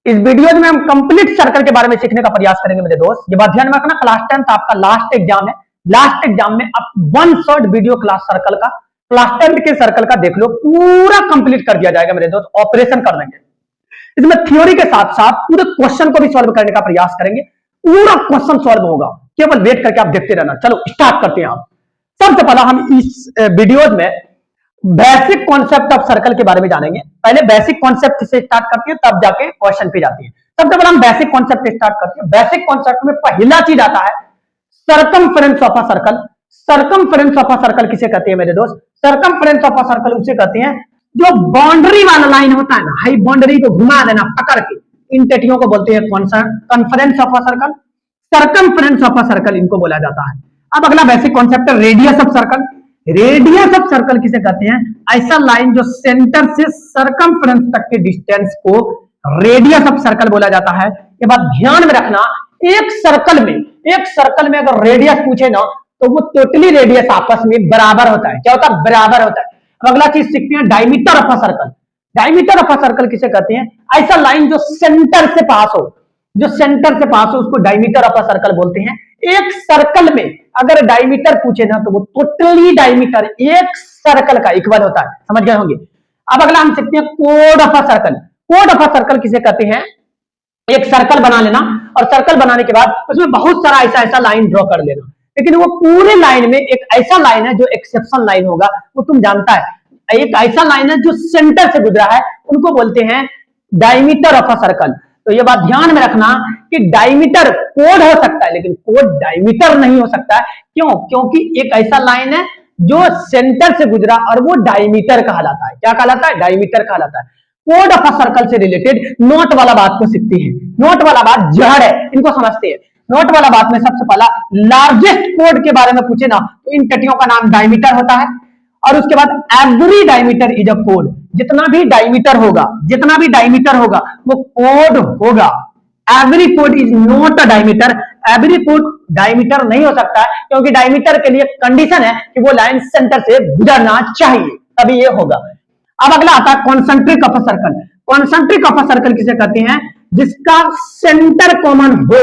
इस वीडियो में हम कंप्लीट सर्कल के बारे में सीखने का प्रयास करेंगे मेरे दोस्त। ये बात ध्यान में रखना, क्लास 10 आपका लास्ट एग्जाम है। लास्ट एग्जाम में आप one shot video class circle का, क्लास 10 के सर्कल का देख लो, पूरा कंप्लीट कर दिया जाएगा मेरे दोस्त। ऑपरेशन कर देंगे इसमें, थ्योरी के साथ साथ पूरे क्वेश्चन को भी सॉल्व करने का प्रयास करेंगे। पूरा क्वेश्चन सॉल्व होगा, केवल वेट करके आप देखते रहना। चलो स्टार्ट करते हैं। आप सबसे पहला हम इस वीडियो में बेसिक कॉन्सेप्ट ऑफ सर्कल के बारे में जानेंगे। पहले बेसिक कॉन्सेप्ट से स्टार्ट करते हैं, तब जाके क्वेश्चन पे जाते हैं। सबसे पहले हम बेसिक कॉन्सेप्ट से स्टार्ट करते हैं। बेसिक कॉन्सेप्ट में पहला चीज आता है circumference of a circle. Circumference of a circle किसे कहते हैं मेरे दोस्त? सर्कमफ्रेंस ऑफ अ सर्कल उसे कहते हैं जो बाउंड्री वाला लाइन होता है ना, हाई बाउंड्री को घुमा देना पकड़ के, इन टेटियों को बोलते हैं conference of a circle, circumference of a circle इनको बोला जाता है। अब अगला बेसिक कॉन्सेप्ट है radius of circle. Radius of circle किसे कहते हैं? ऐसा लाइन जो सेंटर से सर्कमफ्रेंस तक के डिस्टेंस को रेडियस ऑफ सर्कल बोला जाता है। ये बात ध्यान में रखना, एक सर्कल में अगर रेडियस पूछे ना, तो वो टोटली रेडियस आपस में बराबर होता है। क्या होता है? बराबर होता है। अब अगला चीज सीखते हैं diameter of a circle. Diameter of a circle किसे कहते हैं? ऐसा लाइन जो सेंटर से पास हो, जो सेंटर से पास हो, उसको डायमीटर ऑफ अ सर्कल बोलते हैं। एक सर्कल में अगर डायमीटर पूछे ना, तो वो टोटली डायमीटर एक सर्कल का इक्वल होता है। समझ गए होंगे। अब अगला हम सीखते हैं code of a circle. Code of a circle किसे कहते हैं? एक सर्कल बना लेना, और सर्कल बनाने के बाद उसमें बहुत सारा ऐसा ऐसा लाइन ड्रॉ कर लेना, लेकिन वो पूरे लाइन में एक ऐसा लाइन है जो एक्सेप्शन लाइन होगा, वो तुम जानता है। एक ऐसा लाइन है जो सेंटर से गुजरा है, उनको बोलते हैं डायमीटर ऑफ अ सर्कल। तो ये बात ध्यान में रखना कि डायमीटर कोड हो सकता है, लेकिन कोड डायमीटर नहीं हो सकता है। क्यों? क्योंकि एक ऐसा लाइन है जो सेंटर से गुजरा, और वो डायमीटर कहलाता है। क्या कहलाता है? डायमीटर कहलाता है। कोड ऑफ अ सर्कल से रिलेटेड नोट वाला बात को सीखते हैं। नोट वाला बात जहर है, इनको समझते हैं। नोट वाला बात में सबसे पहला लार्जेस्ट कोड के बारे में पूछे ना, तो इन टटियों का नाम डायमीटर होता है। और उसके बाद every diameter is a code. जितना भी डायमीटर होगा वो कोड होगा। Every code is not a diameter. Every code diameter नहीं हो सकता, क्योंकि डायमीटर के लिए कंडीशन है कि वो लाइन सेंटर से गुजरना चाहिए, तभी ये होगा। अब अगला आता है concentric of a circle. Concentric of a circle किसे कहते हैं? जिसका सेंटर कॉमन हो,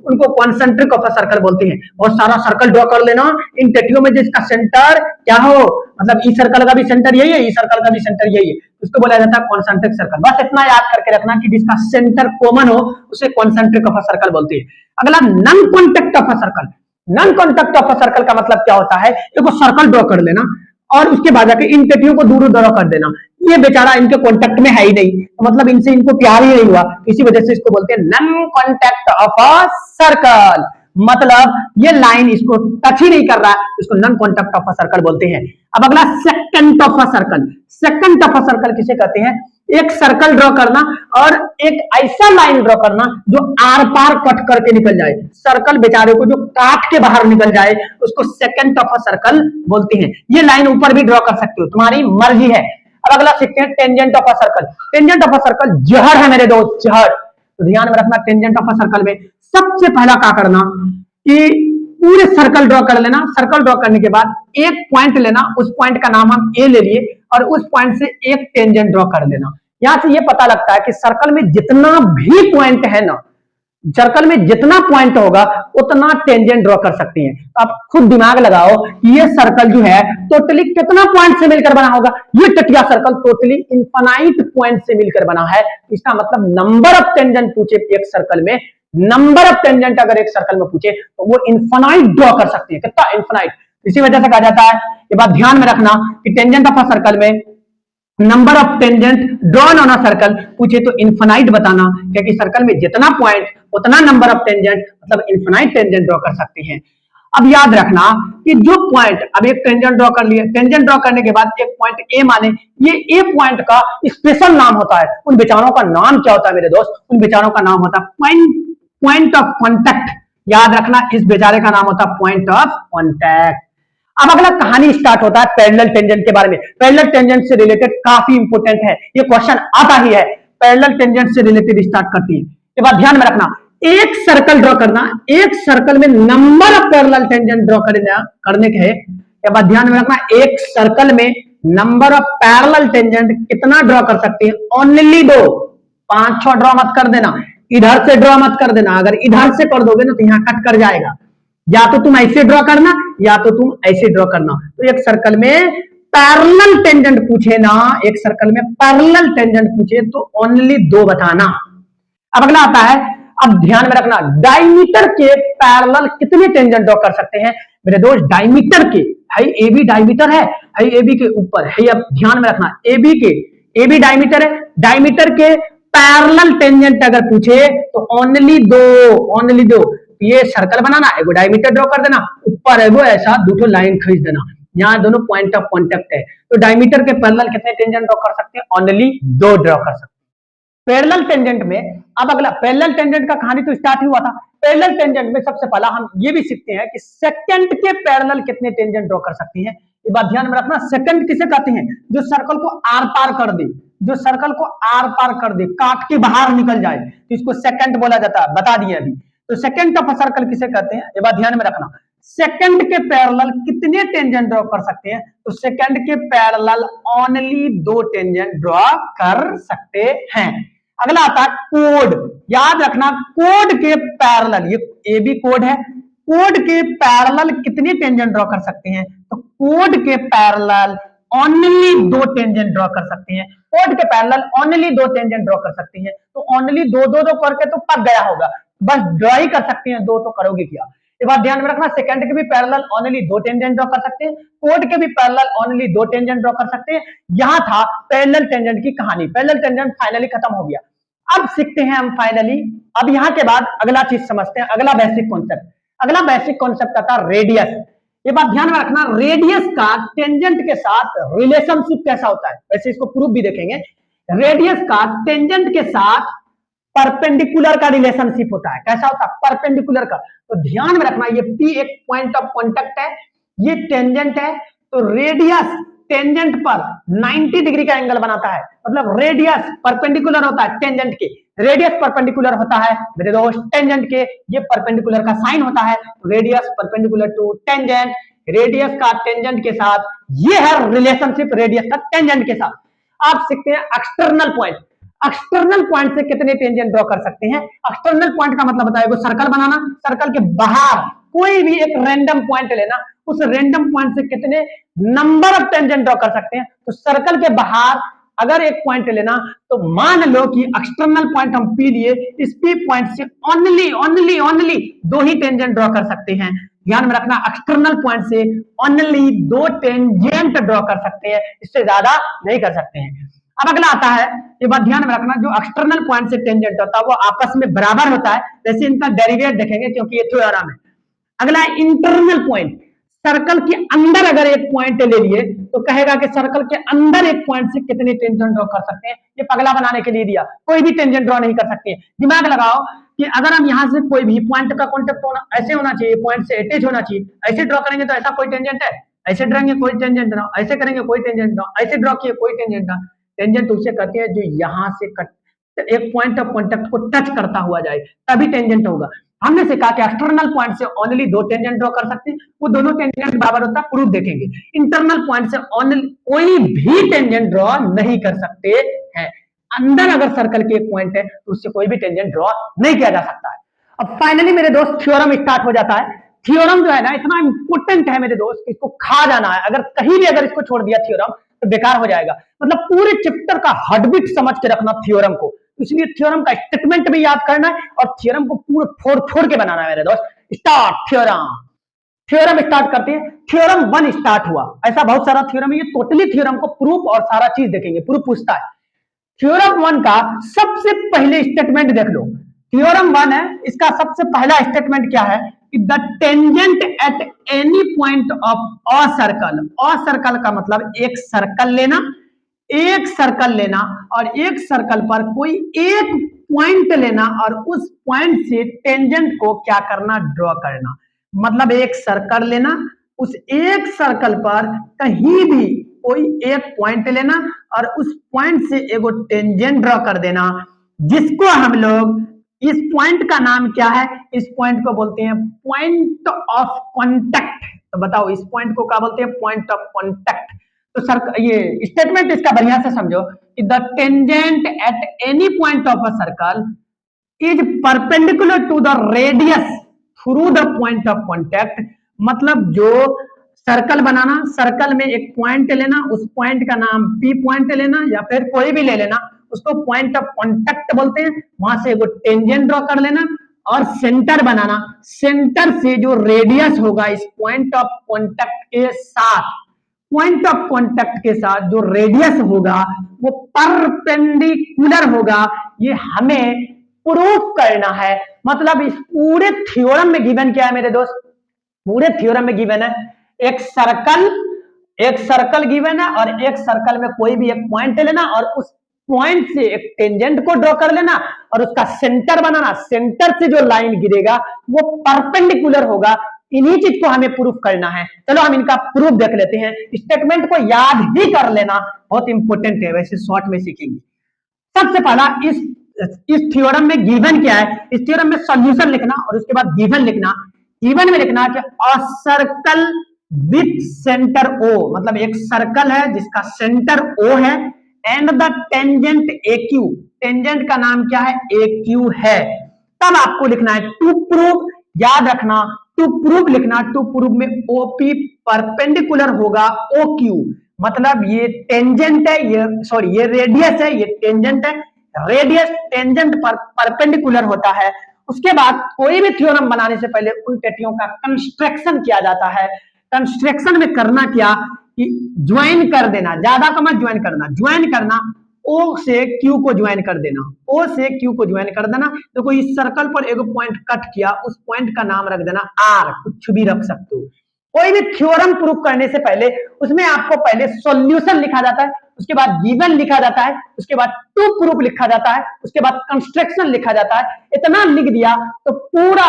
उनको कॉन्सेंट्रिक ऑफ अ सर्कल बोलते हैं। और सारा सर्कल ड्रॉ कर लेना इन टटियों में, जिसका सेंटर क्या हो, मतलब ई सर्कल का भी सेंटर यही है, ई सर्कल का भी सेंटर यही है, उसको बोला जाता है कॉन्सेंट्रिक सर्कल। बस इतना याद करके रखना कि जिसका सेंटर कॉमन हो, उसे कॉन्सेंट्रिक ऑफ अ सर्कल बोलते हैं। अगला non contact of a circle. Non contact of a circle का मतलब क्या होता है? देखो सर्कल ड्रॉ कर लेना, और उसके बाद जाके इन टटियों को दूर ड्रॉ कर देना। ये बेचारा इनके कांटेक्ट में है ही नहीं, तो मतलब इनसे इनको प्यार ही नहीं हुआ, इसी वजह से इसको बोलते हैं non contact of a circle. मतलब ये लाइन इसको टच ही नहीं कर रहा है, इसको non contact of a circle बोलते हैं। अब अगला second of a circle. Second of a circle किसे कहते हैं? एक सर्कल ड्रॉ करना और एक ऐसा लाइन ड्रॉ करना जो आर पार कट करके निकल जाए। सर्कल बेचारे को जो काट के बाहर निकल जाए, उसको सेकंड ऑफ अ सर्कल बोलते हैं। ये लाइन ऊपर भी ड्रॉ कर सकते हो, तुम्हारी मर्जी है। अब अगला सीखते हैं tangent of a circle. Tangent of a circle जहर है मेरे दोस्त, जहर। तो ध्यान में रखना, टेंजेंट ऑफ अ सर्कल में सबसे पहला क्या करना कि पूरे सर्कल ड्रॉ कर लेना। सर्कल ड्रॉ करने के बाद एक पॉइंट लेना, उस पॉइंट का नाम हम ए ले लिए, और उस पॉइंट से एक टेंजेंट ड्रॉ कर लेना। यहां से ये पता लगता है कि सर्कल में जितना भी पॉइंट है ना, सर्कल में जितना पॉइंट होगा उतना टेंजेंट ड्रॉ कर सकते हैं। तो आप खुद दिमाग लगाओ कि ये सर्कल जो है टोटली कितना पॉइंट से मिलकर बना होगा। ये टटिया सर्कल टोटली इनफाइनाइट पॉइंट से मिलकर बना है। इसका मतलब नंबर ऑफ टेंजेंट पूछे एक सर्कल में, नंबर ऑफ टेंजेंट अगर एक सर्कल में पूछे, तो वो इनफाइनाइट ड्रॉ कर सकते हैं। कितना? इनफाइनाइट। इसी वजह से कहा जाता है, ये बात ध्यान में रखना कि टेंजेंट ऑफ अ सर्कल में number of tangent drawn on a circle पूछे तो इनफाइनाइट बताना, क्योंकि सर्कल में जितना पॉइंट उतना नंबर ऑफ टेंजेंट, मतलब इनफाइनाइट टेंजेंट ड्रॉ कर सकते हैं। अब याद रखना कि जो पॉइंट, अब एक टेंजेंट ड्रॉ कर लिया, टेंजेंट ड्रॉ करने के बाद एक पॉइंट ए माने, ये ए पॉइंट का स्पेशल नाम होता है। उन बेचारों का नाम क्या होता है मेरे दोस्त? उन बेचारों का नाम होता है पॉइंट ऑफ कॉन्टैक्ट। याद रखना, इस बेचारे का नाम होता है पॉइंट ऑफ कॉन्टैक्ट। अब अगला कहानी स्टार्ट होता है पैरेलल टेंजेंट के बारे में। पैरेलल टेंजेंट से रिलेटेड काफी इंपोर्टेंट है, ये क्वेश्चन आता ही है। पैरेलल टेंजेंट से रिलेटेड स्टार्ट करती है। ये बात ध्यान में रखना, एक सर्कल ड्रॉ करना, एक सर्कल में number of parallel tangent draw करने के है। ये बात ध्यान में रखना, एक सर्कल में नंबर ऑफ पैरेलल टेंजेंट कितना ड्रॉ कर सकते हैं? ओनली दो, 5 6 ड्रॉ मत कर देना, इधर से ड्रॉ मत कर देना। अगर इधर से कर दोगे ना तो यहाँ कट कर जाएगा। या तो तुम ऐसे ड्रॉ करना या तो तुम ऐसे ड्रॉ करना। तो एक सर्कल में पैरेलल टेंजेंट पूछे ना, एक सर्कल में पैरेलल टेंजेंट पूछे तो ओनली 2 बताना। अब अगला आता है, अब ध्यान में रखना, डायमीटर के पैरेलल कितने टेंजेंट ड्रॉ कर सकते हैं मेरे दोस्त? डायमीटर के, है एबी डायमीटर है एबी के ऊपर है। अब ध्यान में रखना, एबी डायमीटर है, डायमीटर के पैरेलल टेंजेंट अगर पूछे तो ओनली दो। ये सर्कल बनाना, एगो डायमीटर ड्रॉ कर देना, ऊपर एगो ऐसा दो लाइन खींच देना, यहाँ दोनों पॉइंट ऑफ कॉन्टेक्ट है। तो डायमीटर के पैरेलल कितने टेंजेंट ड्रॉ कर सकते हैं? ओनली 2 ड्रॉ कर सकते हैं पैरेलल टेंजेंट में। अब अगला, पैरेलल टेंजेंट का कहानी तो स्टार्ट हुआ था। पैरेलल टेंजेंट में सबसे पहला हम ये भी सीखते हैं कि सेकंड के पैरेलल कितने टेंजेंट ड्रॉ कर सकती हैं। ये बात ध्यान में रखना, सेकंड किसे कहते हैं? जो सर्कल को आर पार कर दे, जो सर्कल को आर पार कर दे, काट के बाहर निकल जाए, तो इसको सेकंड बोला जाता है, बता दिए अभी। तो सेकंड ऑफ सर्कल किसे कहते हैं? ये बात ध्यान में रखना, सेकंड के पैरेलल कितने टेंजेंट ड्रॉ कर सकते हैं? तो सेकंड के पैरेलल ओनली 2 टेंजेंट ड्रॉ कर सकते हैं। अगला आता है कोड। याद रखना, कोड के पैरेलल, ये ए बी कोड है, कोड के पैरेलल कितने टेंजेंट ड्रॉ कर सकते हैं? तो कोड के पैरेलल ओनली 2 टेंजेंट ड्रॉ कर सकते हैं। कोड के पैरेलल ओनली 2 टेंजेंट ड्रॉ कर सकते हैं। तो ओनली दो करके तो पक गया होगा, बस ड्रॉ ही कर सकते हैं, 2 तो करोगे क्या। ये बात ध्यान में रखना, सेकंड के भी पैरेलल ओनली 2 टेंजेंट ड्रॉ कर सकते हैं, कोड के भी पैरेलल ओनली 2 टेंजेंट ड्रॉ कर सकते हैं। यहां था पैरेलल टेंजेंट की कहानी, पैरेलल टेंजेंट फाइनली खत्म हो गया। अब सीखते हैं हम फाइनली, अब यहां के बाद अगला चीज समझते हैं, अगला बेसिक कॉन्सेप्ट। अगला बेसिक कॉन्सेप्ट आता है रेडियस। ये बात ध्यान में रखना, रेडियस का टेंजेंट के साथ रिलेशनशिप कैसा होता है, वैसे इसको प्रूफ भी देखेंगे। रेडियस का टेंजेंट के साथ परपेंडिकुलर का रिलेशनशिप होता है। कैसा होता है? परपेंडिकुलर का। तो ध्यान में रखना, ये P एक पॉइंट ऑफ कांटेक्ट है, ये टेंजेंट है, तो रेडियस टेंजेंट पर 90 डिग्री का एंगल बनाता है। मतलब रेडियस परपेंडिकुलर होता है टेंजेंट के, रेडियस परपेंडिकुलर होता है मेरे दोस्त टेंजेंट के, ये परपेंडिकुलर का साइन होता है, radius perpendicular to tangent. Radius का टेंजेंट के साथ, ये है रिलेशनशिप रेडियस का टेंजेंट के साथ। आप सीखते हैं एक्सटर्नल पॉइंट। एक्सटर्नल पॉइंट से कितने टेंजेंट ड्रॉ कर सकते हैं? एक्सटर्नल पॉइंट का मतलब बताएगा सर्कल बनाना, सर्कल के बाहर कोई भी एक रैंडम पॉइंट लेना, उस रैंडम पॉइंट से कितने नंबर ऑफ टेंजेंट ड्रॉ कर सकते हैं। तो सर्कल के बाहर अगर एक पॉइंट लेना, तो मान लो कि एक्सटर्नल पॉइंट हम पी लिए, इस पी पॉइंट से ओनली 2 ही टेंजेंट ड्रॉ कर सकते हैं। ध्यान में रखना, एक्सटर्नल पॉइंट से ओनली 2 टेंजेंट ड्रॉ कर सकते हैं, इससे ज्यादा नहीं कर सकते हैं। अब अगला आता है, ये बात ध्यान में रखना, जो एक्सटर्नल पॉइंट से टेंजेंट होता है वो आपस में बराबर होता है, जैसे इनका डेरिवेट देखेंगे क्योंकि ये थ्योरम है। अगला है इंटरनल पॉइंट। सर्कल के अंदर अगर एक पॉइंट ले लिए तो कहेगा कि सर्कल के अंदर एक पॉइंट से कितने टेंजेंट ड्रॉ कर सकते हैं। ये पगला बनाने के लिए दिया, कोई भी टेंजेंट ड्रॉ नहीं कर सकते। दिमाग लगाओ कि अगर हम यहां से कोई भी पॉइंट का कांटेक्ट होना ऐसे होना चाहिए, पॉइंट से अटैच होना चाहिए, ऐसे ड्रॉ करेंगे तो ऐसा कोई टेंजेंट है, ऐसे ड्राएंगे कोई टेंजेंट ना, ऐसे करेंगे कोई टेंजेंट ना, ऐसे ड्रॉ किए कोई टेंजेंट ना। टेंजेंट उसे कहते हैं जो यहां से एक पॉइंट ऑफ कांटेक्ट को टच करता हुआ जाए, तभी टेंजेंट होगा। हमने सीखा कि एक्सटर्नल पॉइंट से ओनली 2 टेंजेंट ड्रॉ कर सकते हैं, वो दोनों टेंजेंट बराबर होता है, प्रूफ देखेंगे। इंटरनल पॉइंट से ओनली कोई भी टेंजेंट ड्रॉ नहीं कर सकते हैं। अंदर अगर सर्कल के एक पॉइंट है तो उससे कोई भी टेंजेंट ड्रॉ नहीं किया जा सकता है। अब फाइनली मेरे दोस्त थ्योरम स्टार्ट हो जाता है। थ्योरम जो है ना इतना इंपॉर्टेंट है मेरे दोस्त, इसको खा जाना है। अगर कहीं भी अगर इसको छोड़ दिया थ्योरम तो बेकार हो जाएगा। मतलब पूरे चैप्टर का हार्टबीट समझ के रखना थ्योरम को, इसलिए थ्योरम का स्टेटमेंट भी याद करना है और थ्योरम को पूरे फोड़ के बनाना है मेरे दोस्त। स्टार्ट थ्योरम स्टार्ट करते हैं। थ्योरम 1 स्टार्ट हुआ, ऐसा बहुत सारा थ्योरम है, ये टोटली थ्योरम को प्रूफ और सारा चीज देखेंगे, प्रूफ पूछता है। थ्योरम 1 का सबसे पहले स्टेटमेंट देख लो, थ्योरम 1 है, इसका सबसे पहला स्टेटमेंट क्या है कि the tangent at any point of a circle. A circle का मतलब एक सर्कल लेना, एक सर्कल लेना और एक सर्कल पर कोई एक पॉइंट लेना और उस पॉइंट से टेंजेंट को क्या करना, ड्रॉ करना। मतलब एक सर्कल लेना, उस एक सर्कल पर कहीं भी कोई एक पॉइंट लेना और उस पॉइंट से एगो टेंजेंट ड्रॉ कर देना, जिसको हम लोग, इस पॉइंट का नाम क्या है, इस पॉइंट को बोलते हैं पॉइंट ऑफ कांटेक्ट। तो बताओ इस पॉइंट को क्या बोलते हैं, पॉइंट ऑफ कांटेक्ट। तो सर ये स्टेटमेंट इसका बढ़िया से समझो कि the tangent at any point of a circle is perpendicular to the radius through the point of contact. मतलब जो सर्कल बनाना, सर्कल में एक पॉइंट लेना, उस पॉइंट का नाम पी पॉइंट लेना या फिर कोई भी ले लेना, उसको पॉइंट ऑफ कॉन्टेक्ट बोलते हैं। वहां से वो टेंजेंट ड्रॉ कर लेना और सेंटर बनाना। सेंटर से जो रेडियस होगा इस पॉइंट ऑफ कॉन्टेक्ट के साथ, पॉइंट ऑफ कॉन्टेक्ट के साथ जो रेडियस होगा वो परपेंडिकुलर होगा। ये हमें प्रूफ करना है। मतलब इस पूरे थ्योरम में गिवन क्या है मेरे दोस्त, पूरे थ्योरम में गिवन है एक सर्कल गिवन है और एक सर्कल में कोई भी एक पॉइंट लेना और उस पॉइंट से एक टेंजेंट को ड्रॉ कर लेना और उसका सेंटर बनाना। सेंटर से जो लाइन गिरेगा वो परपेंडिकुलर होगा। इन्हीं चीज को हमें प्रूफ करना है। चलो हम इनका प्रूफ देख लेते हैं। स्टेटमेंट को याद ही कर लेना बहुत इंपॉर्टेंट है, वैसे शॉर्ट में सीखेंगे। सबसे पहला इस थ्योरम में गिवन क्या है, इस थ्योरम में सॉल्यूशन लिखना और उसके बाद गिवन लिखना। गिवन में लिखना कि a circle with centre O, मतलब एक सर्कल है जिसका सेंटर ओ है and the tangent A Q, tangent का नाम क्या है ए क्यू है। तब आपको लिखना है टू प्रूव, याद रखना टू प्रूव लिखना। टू प्रूव में ओपी परपेंडिकुलर होगा ओ क्यू, मतलब ये टेंजेंट है, ये सॉरी ये रेडियस है, ये टेंजेंट है। रेडियस टेंजेंट पर परपेंडिकुलर होता है। उसके बाद कोई भी थ्योरम बनाने से पहले उन टेटियों का कंस्ट्रक्शन किया जाता है। कंस्ट्रक्शन में करना क्या कि ज्वाइन कर देना, ज्यादा का मत ज्वाइन करना, ज्वाइन करना ओ से क्यू को ज्वाइन कर देना, ओ से क्यू को ज्वाइन कर देना। देखो इस सर्कल पर एक पॉइंट कट किया, उस पॉइंट का नाम रख देना आर, कुछ भी रख सकते हो। कोई भी थ्योरम प्रूफ करने से पहले उसमें आपको पहले सॉल्यूशन लिखा जाता है, उसके बाद गिवन लिखा जाता है, उसके बाद टू प्रूफ लिखा जाता है, उसके बाद कंस्ट्रक्शन लिखा जाता है। इतना लिख दिया तो पूरा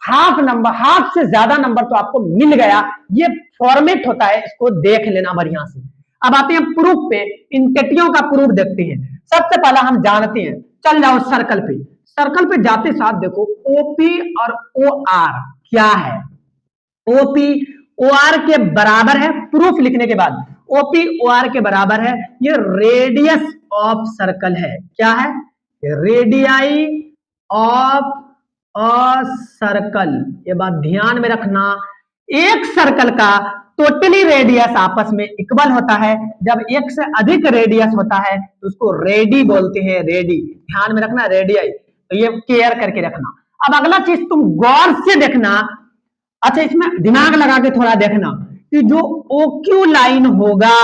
हाफ नंबर, हाफ से ज्यादा नंबर तो आपको मिल गया। ये फॉर्मेट होता है, इसको देख लेना बढ़िया से। अब आते हैं प्रूफ पे, इन टेटियों का प्रूफ देखते हैं। सबसे पहला हम जानते हैं, चल जाओ सर्कल पे। सर्कल पे जाते साथ देखो ओपी और ओ आर क्या है। ओपी ओ आर के बराबर है, प्रूफ लिखने के बाद ओपी ओ आर के बराबर है। ये रेडियस ऑफ सर्कल है, क्या है रेडियाई ऑफ अ सर्कल। ये बात ध्यान में रखना, एक सर्कल का टोटली रेडियस आपस में इक्वल होता है। जब एक से अधिक रेडियस होता है तो उसको रेडी बोलते हैं, रेडी। ध्यान में रखना रेडियाई, तो ये केयर करके रखना। अब अगला चीज तुम गौर से देखना, अच्छा इसमें दिमाग लगा के थोड़ा देखना कि जो ओ क्यू लाइन होगा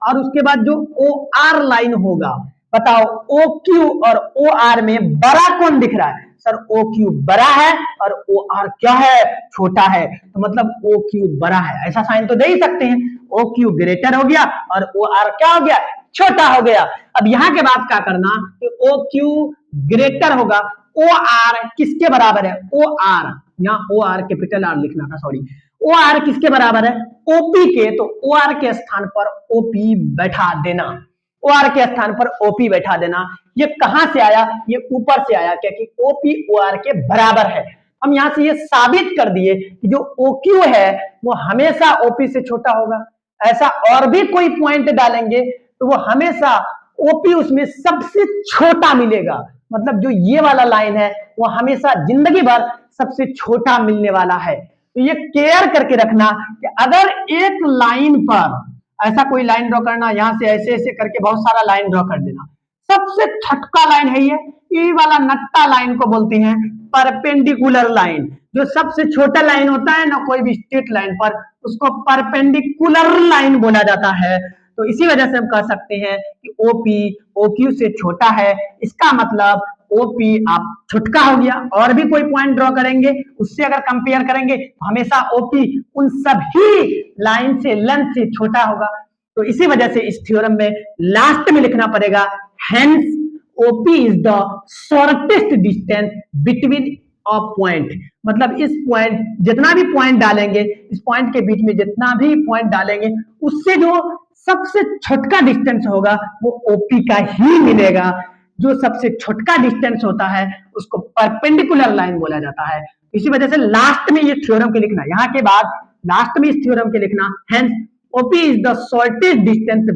और उसके बाद जो ओ आर लाइन होगा, बताओ ओ क्यू और ओ आर में बड़ा कौन दिख रहा है। सर ओ क्यू बड़ा है और ओ आर क्या है छोटा है, तो मतलब ओ क्यू बड़ा है, ऐसा साइन तो दे ही सकते हैं। ओ क्यू ग्रेटर हो गया और ओ आर क्या हो गया छोटा हो गया। अब यहां के बाद क्या करना कि ओ क्यू ग्रेटर होगा, ओ आर किसके बराबर है ओ आर, यहाँ ओ आर कैपिटल आर लिखना था, सॉरी। ओ आर किसके बराबर है ओपी के, तो ओ आर के स्थान पर ओपी बैठा देना, ओ आर के स्थान पर ओपी बैठा देना। ये कहां से आया, ये ऊपर से आया, क्योंकि ओपी ओ आर के बराबर है। हम यहां से ये साबित कर दिए कि जो ओ क्यू है वो हमेशा ओपी से छोटा होगा। ऐसा और भी कोई पॉइंट डालेंगे तो वो हमेशा ओपी उसमें सबसे छोटा मिलेगा। मतलब जो ये वाला लाइन है वो हमेशा जिंदगी भर सबसे छोटा मिलने वाला है। तो ये केयर करके रखना कि अगर एक लाइन पर ऐसा कोई लाइन ड्रॉ करना, यहां से ऐसे ऐसे करके बहुत सारा लाइन ड्रॉ कर देना। सबसे छटका लाइन है ये वाला नट्टा लाइन को बोलते हैं परपेंडिकुलर लाइन। जो सबसे छोटा लाइन होता है ना कोई भी स्ट्रेट लाइन पर, उसको परपेंडिकुलर लाइन बोला जाता है। तो इसी वजह से हम कह सकते हैं कि ओपी ओक्यू से छोटा है, इसका मतलब ओपी आप छुटका हो गया। और भी कोई पॉइंट ड्रॉ करेंगे उससे अगर कंपेयर करेंगे तो हमेशा ओपी उन सभी लाइन से लेंथ से छोटा होगा। तो इसी वजह से इस थ्योरम में लास्ट में लिखना पड़ेगा hence OP is the shortest distance between a point. मतलब इस पॉइंट जितना भी पॉइंट डालेंगे, इस पॉइंट के बीच में जितना भी पॉइंट डालेंगे उससे जो सबसे छोटका डिस्टेंस होगा वो ओपी का ही मिलेगा। जो सबसे छोटका डिस्टेंस होता है उसको परपेंडिकुलर लाइन बोला जाता है। इसी वजह से लास्ट में ये थ्योरम के लिखना, यहाँ के बाद लास्ट में इस थ्योरम के लिखना hence OP is the shortest distance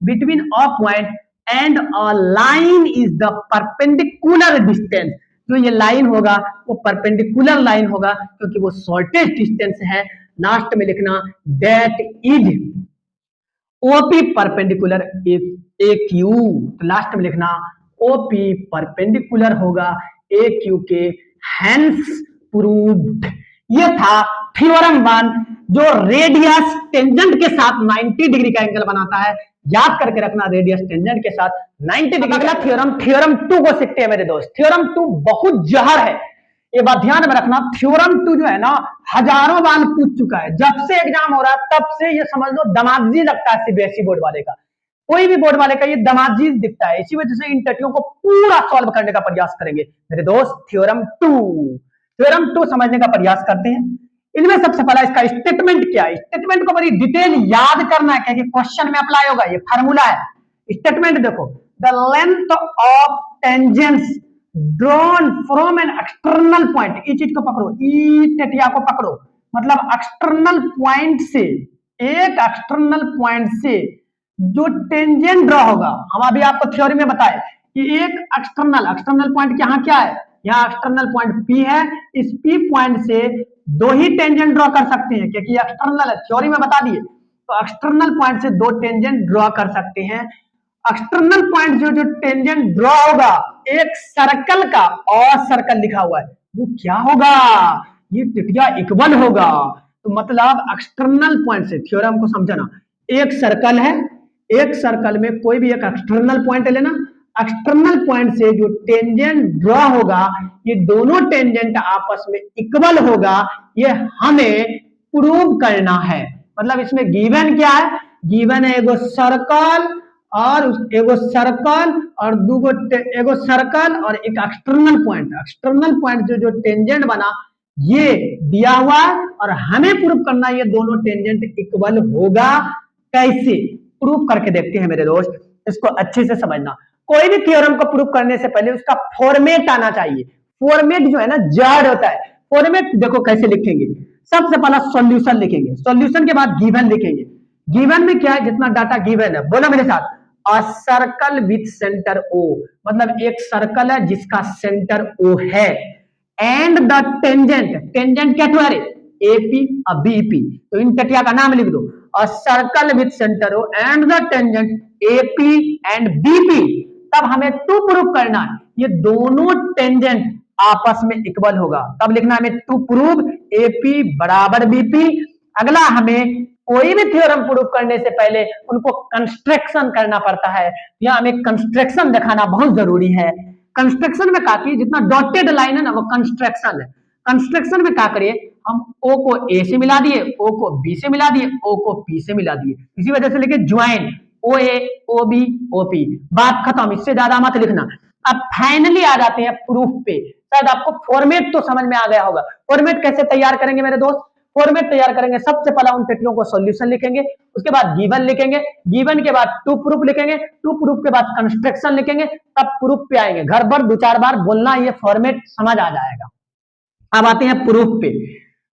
between a point and a line is the perpendicular distance. जो ये लाइन होगा वो परपेंडिकुलर लाइन होगा क्योंकि वो शॉर्टेस्ट डिस्टेंस है। लास्ट में लिखना that is OP perpendicular A Q. तो लास्ट में लिखना ओपी परपेंडिकुलर होगा ए क्यू के, हेंस प्रूव्ड। ये था थ्योरम 1 जो रेडियस टेंजेंट के साथ 90 डिग्री का एंगल बनाता है। याद करके रखना, रेडियस टेंजेंट के साथ 90 डिग्री। अगला थ्योरम 2 को सीखते हैं मेरे दोस्त। थ्योरम 2 बहुत जहर है, ये बात ध्यान में रखना। थ्योरम 2 जो है ना हजारों बार पूछ चुका है, जब से एग्जाम हो रहा है तब से ये समझ लो दमाजी लगता है सीबीएसई बोर्ड वाले का। कोई भी बोर्ड वाले का ये दमाजी दिखता है, इसी वजह से इन टटियों को पूरा सॉल्व करने का प्रयास करेंगे मेरे दोस्त। थ्योरम 2 समझने का प्रयास करते हैं। इनमें सबसे पहला इसका स्टेटमेंट क्या है, स्टेटमेंट को बड़ी डिटेल याद करना है क्योंकि क्वेश्चन में अप्लाई होगा। ये फार्मूला है। स्टेटमेंट देखो, the length of tangents drawn from an external point. इस चीज को पकड़ो, ई टेटिया को पकड़ो, मतलब एक्सटर्नल पॉइंट से, एक एक्सटर्नल पॉइंट से जो टेंजेंट ड्रॉ होगा। हम अभी आपको थ्योरी में बताए कि एक एक्सटर्नल पॉइंट यहाँ क्या है, यहाँ एक्सटर्नल पॉइंट P है। इस P पॉइंट से दो ही टेंजेंट ड्रॉ कर सकते हैं क्योंकि एक्सटर्नल है, थ्योरी में बता दिए। तो एक्सटर्नल पॉइंट से दो टेंजेंट ड्रॉ कर सकते हैं। एक्सटर्नल पॉइंट जो टेंजेंट ड्रॉ होगा एक सर्कल का, और सर्कल लिखा हुआ है, वो क्या होगा, ये टिटिया इक्वल होगा। तो मतलब एक्सटर्नल पॉइंट से, थ्योरम को समझना, एक सर्कल है, एक सर्कल में कोई भी एक एक्सटर्नल पॉइंट लेना, एक्सटर्नल पॉइंट से जो टेंजेंट ड्रॉ होगा ये दोनों टेंजेंट आपस में इक्वल होगा। ये हमें प्रूव करना है। मतलब इसमें गिवन क्या है, गिवन है एगो सर्कल और एगो सर्कल और दूगो एगो सर्कल और एक एक्सटर्नल पॉइंट। एक्सटर्नल पॉइंट जो टेंजेंट बना ये दिया हुआ है और हमें प्रूव करना ये दोनों टेंजेंट इक्वल होगा। कैसे प्रूव करके देखते हैं मेरे दोस्त, इसको अच्छे से समझना। कोई भी थ्योरम को प्रूव करने से पहले उसका फॉर्मेट आना चाहिए। फॉर्मेट जो है ना जड़ होता है। फॉर्मेट देखो कैसे लिखेंगे, सबसे पहला सॉल्यूशन लिखेंगे, सॉल्यूशन के बाद गिवन लिखेंगे। गिवन में क्या है, जितना डाटा गिवन है बोलो मेरे साथ, a circle with centre O, मतलब एक सर्कल है जिसका सेंटर ओ है, एंड द टेंजेंट, टेंजेंट क्या तो है एपी और बीपी, तो इन टटिया का नाम लिख दो, a circle with centre O and the tangent AP and BP. तब हमें टू प्रूव करना है ये दोनों टेंजेंट आपस में इक्वल होगा, तब लिखना हमें टू प्रूव एपी बराबर बीपी। अगला हमें कोई भी थ्योरम प्रूव करने से पहले उनको कंस्ट्रक्शन करना पड़ता है, या हमें कंस्ट्रक्शन दिखाना बहुत जरूरी है। कंस्ट्रक्शन में काफी जितना डॉटेड लाइन है ना वो कंस्ट्रक्शन है। कंस्ट्रक्शन में क्या करिए, हम ओ को ए से मिला दिए, ओ को बी से मिला दिए, ओ को पी से मिला दिए, इसी वजह से लिखे join O A O B O P, बात खत्म, इससे ज्यादा मत लिखना। अब फाइनली आ जाते हैं प्रूफ पे। शायद आपको फॉर्मेट तो समझ में आ गया होगा। फॉर्मेट कैसे तैयार करेंगे मेरे दोस्त, फॉर्मेट तैयार करेंगे, सबसे पहले उन टेटलों को सॉल्यूशन लिखेंगे, उसके बाद गिवन लिखेंगे, गिवन के बाद टू प्रूफ लिखेंगे, टू प्रूफ के बाद कंस्ट्रक्शन लिखेंगे, तब प्रूफ पे आएंगे। घर पर दो चार बार बोलना, ये फॉर्मेट समझ आ जाएगा। अब आते हैं प्रूफ पे।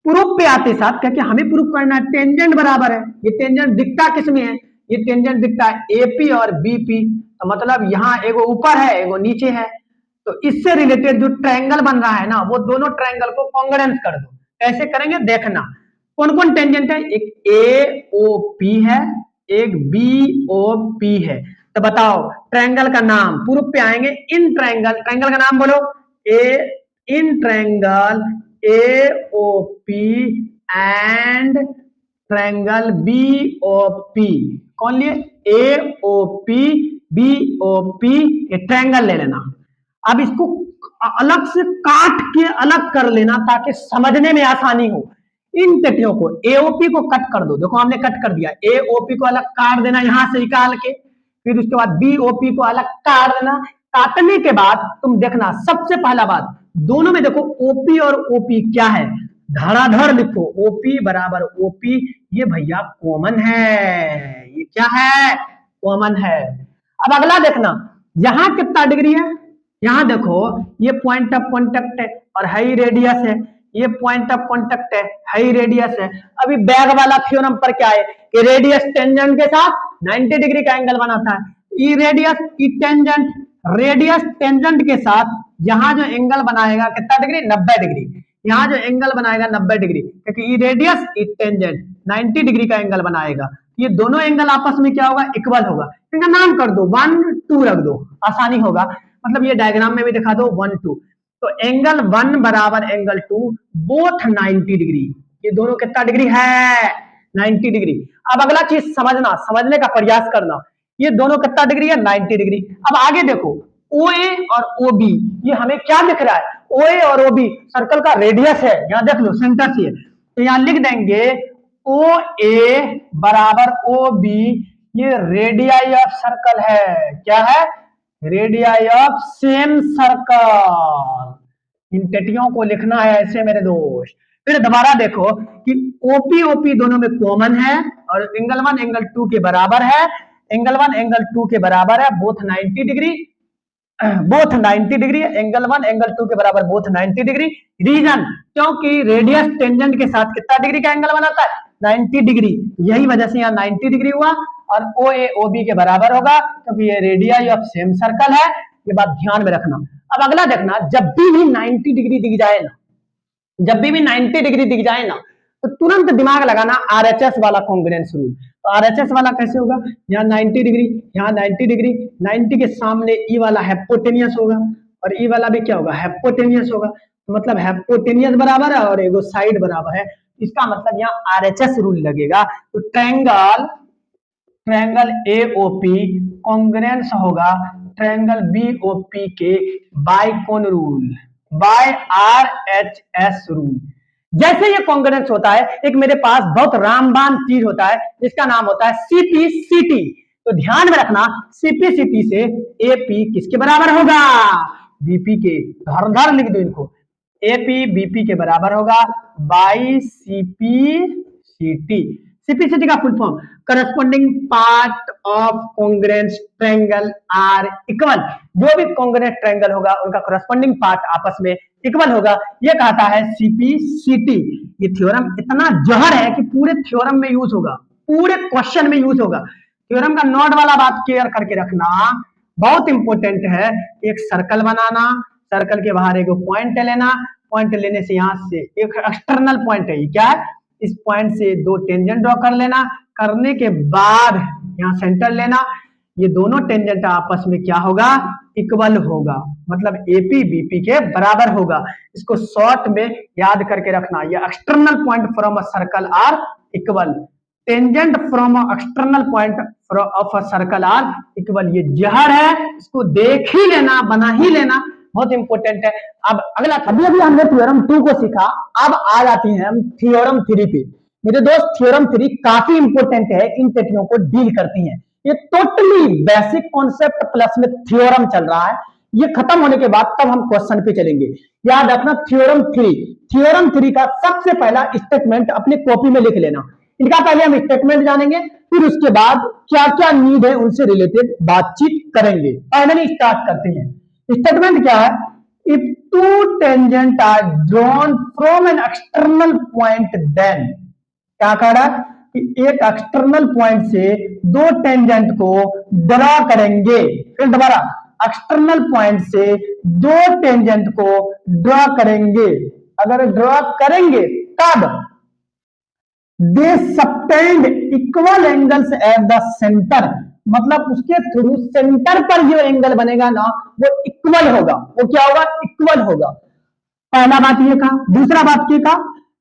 प्रूफ पे आते साथ क्योंकि हमें प्रूफ करना है टेंजेंट बराबर है। ये टेंजेंट दिखता किसमें है, ये टेंजेंट दिखता है एपी और बीपी, तो मतलब यहाँ एगो ऊपर है एगो नीचे है, तो इससे रिलेटेड जो ट्रायंगल बन रहा है ना वो दोनों ट्रायंगल को कॉन्ग्रुएंस कर दो। कैसे करेंगे देखना, कौन कौन टेंजेंट है, एक ए ओ पी है, एक बी ओ पी है। तो बताओ ट्रायंगल का नाम, प्रूफ पे आएंगे इन ट्रायंगल, ट्रायंगल का नाम बोलो, ए in triangle A O P and triangle B O P. कौन लिए, A O P B O P, ये ट्रायंगल ले लेना। अब इसको अलग से काट के अलग कर लेना ताकि समझने में आसानी हो। इन टेटियों को एओपी को कट कर दो, देखो हमने कट कर दिया, एओपी को अलग काट देना यहां से निकाल के, फिर उसके बाद बीओपी को अलग काट देना। काटने के बाद तुम देखना सबसे पहला बात, दोनों में देखो ओपी और ओपी क्या है, धड़ाधड़ लिखो, ओपी बराबर ओपी, ये भैया कॉमन है, ये क्या है कॉमन है। अब अगला देखना, यहां कितना डिग्री है, यहां देखो ये पॉइंट ऑफ कॉन्टेक्ट है और हाई रेडियस है, ये पॉइंट ऑफ कॉन्टेक्ट है ही रेडियस है। अभी बैग वाला थ्योरम पर क्या है कि रेडियस टेंजेंट के साथ 90 डिग्री का एंगल बनाता है। ई रेडियस ई टेंजेंट, रेडियस टेंजेंट के साथ यहाँ जो एंगल बनाएगा कितना डिग्री, 90 डिग्री। यहाँ जो एंगल बनाएगा 90 डिग्री, क्योंकि ई रेडियस ई टेंजेंट 90 डिग्री का एंगल बनाएगा। ये दोनों एंगल आपस में क्या होगा, इक्वल होगा। इनका नाम कर दो 1 2 रख दो, आसानी होगा। मतलब ये डायग्राम में भी दिखा दो 1 2। तो एंगल 1 बराबर एंगल 2 बोथ 90 डिग्री। ये दोनों कितना डिग्री है, 90 डिग्री। अब अगला चीज समझना, समझने का प्रयास करना, ये दोनों कितना डिग्री है, 90 डिग्री। अब आगे देखो OA और OB, ये हमें क्या दिख रहा है, OA और OB सर्कल का रेडियस है। यहाँ देख लो सेंटर से, तो यहाँ लिख देंगे OA बराबर OB, ये रेडियाई ऑफ सर्कल है। क्या है, रेडियाई ऑफ सेम सर्कल। इन टेटियों को लिखना है ऐसे मेरे दोस्त। फिर दोबारा देखो कि OP OP दोनों में कॉमन है और एंगल 1 एंगल 2 के बराबर है। एंगल 1 एंगल 2 के बराबर है, both 90 degree, both 90 degree. Angle 1 angle 2 के बराबर, बोथ 90 डिग्री। रीजन, क्योंकि रेडियस टेंजेंट के साथ कितना डिग्री का एंगल बनाता है, 90 डिग्री। यही वजह से यहाँ 90 डिग्री हुआ और OA OB के बराबर होगा, क्योंकि ये रेडियाई ऑफ सेम सर्कल है। ये बात ध्यान में रखना। अब अगला देखना, जब भी 90 डिग्री दिख जाए ना, जब भी 90 डिग्री दिख जाए ना, तो तुरंत दिमाग लगाना RHS वाला कॉन्ग्रुएंस रूल। तो RHS वाला कैसे होगा, यहाँ 90 डिग्री, यहाँ 90 डिग्री, 90 के सामने ई वाला हाइपोटेनियस होगा और ई वाला भी क्या होगा, हाइपोटेनियस होगा। तो मतलब हाइपोटेनियस बराबर है और एगो साइड बराबर है, इसका मतलब यहाँ RHS रूल लगेगा। तो ट्रायंगल AOP कॉन्ग्रुएंस होगा ट्रायंगल BOP के बाय कौन रूल, बाय RHS रूल। जैसे ये कॉन्ग्रुएंस होता है, एक मेरे पास बहुत रामबान चीज होता है जिसका नाम होता है CPCT। तो ध्यान में रखना, CPCT से AP किसके बराबर होगा, BP के। धर धर लिख दो इनको, AP BP के बराबर होगा बाई CPCT। CPCT का full form corresponding part of congruence triangle are equal. जो भी कॉन्ग्रुएंट ट्रायंगल होगा उनका करस्पॉन्डिंग पार्ट आपस में इक्वल होगा, ये कहता है CPCT। ये थ्योरम इतना जहर है कि पूरे थ्योरम में यूज होगा, पूरे क्वेश्चन में यूज होगा। थ्योरम का नोट वाला बात क्लियर करके रखना, बहुत इंपॉर्टेंट है। एक सर्कल बनाना, सर्कल के बाहर एक पॉइंट लेना, पॉइंट लेने से यहाँ से एक एक्सटर्नल पॉइंट है, क्या है, इस पॉइंट से दो टेंजेंट ड्रॉ कर लेना, करने के बाद यहाँ सेंटर लेना। ये दोनों टेंजेंट आपस में क्या होगा, इक्वल होगा, मतलब AP BP के बराबर होगा। इसको शॉर्ट में याद करके रखना, ये external point from a circle are equal, tangent from a external point of a circle are equal. ये जहर है, इसको देख ही लेना, बना ही लेना, बहुत इंपॉर्टेंट है। अब अगला, अभी हमने थ्योरम 2 को सीखा, अब आ जाती हैं हम थ्योरम 3 पे। मेरे दोस्त थ्योरम 3 काफी इंपॉर्टेंट है, इन टेक्नियों को डील करती हैं। ये टोटली बेसिक कॉन्सेप्ट प्लस में थ्योरम चल रहा है। ये खत्म होने के बाद तब हम क्वेश्चन पे चलेंगे। याद रखना थ्योरम 3 का सबसे पहला स्टेटमेंट अपनी कॉपी में लिख लेना। इनका पहले हम स्टेटमेंट जानेंगे, फिर उसके बाद क्या क्या नीड है उनसे रिलेटेड बातचीत करेंगे। फाइनली स्टार्ट करते हैं। स्टेटमेंट क्या है, if two tangent are drawn from an external point then, क्या कह रहा है कि एक एक्सटर्नल पॉइंट से दो टेंजेंट को ड्रॉ करेंगे। फिर दोबारा, एक्सटर्नल पॉइंट से दो टेंजेंट को ड्रॉ करेंगे। अगर ड्रॉ करेंगे तब they subtend equal angles at the centre, मतलब उसके थ्रू सेंटर पर जो एंगल बनेगा ना वो इक्वल होगा। वो क्या होगा, इक्वल होगा। पहला बात ये कहा। दूसरा बात ये कहा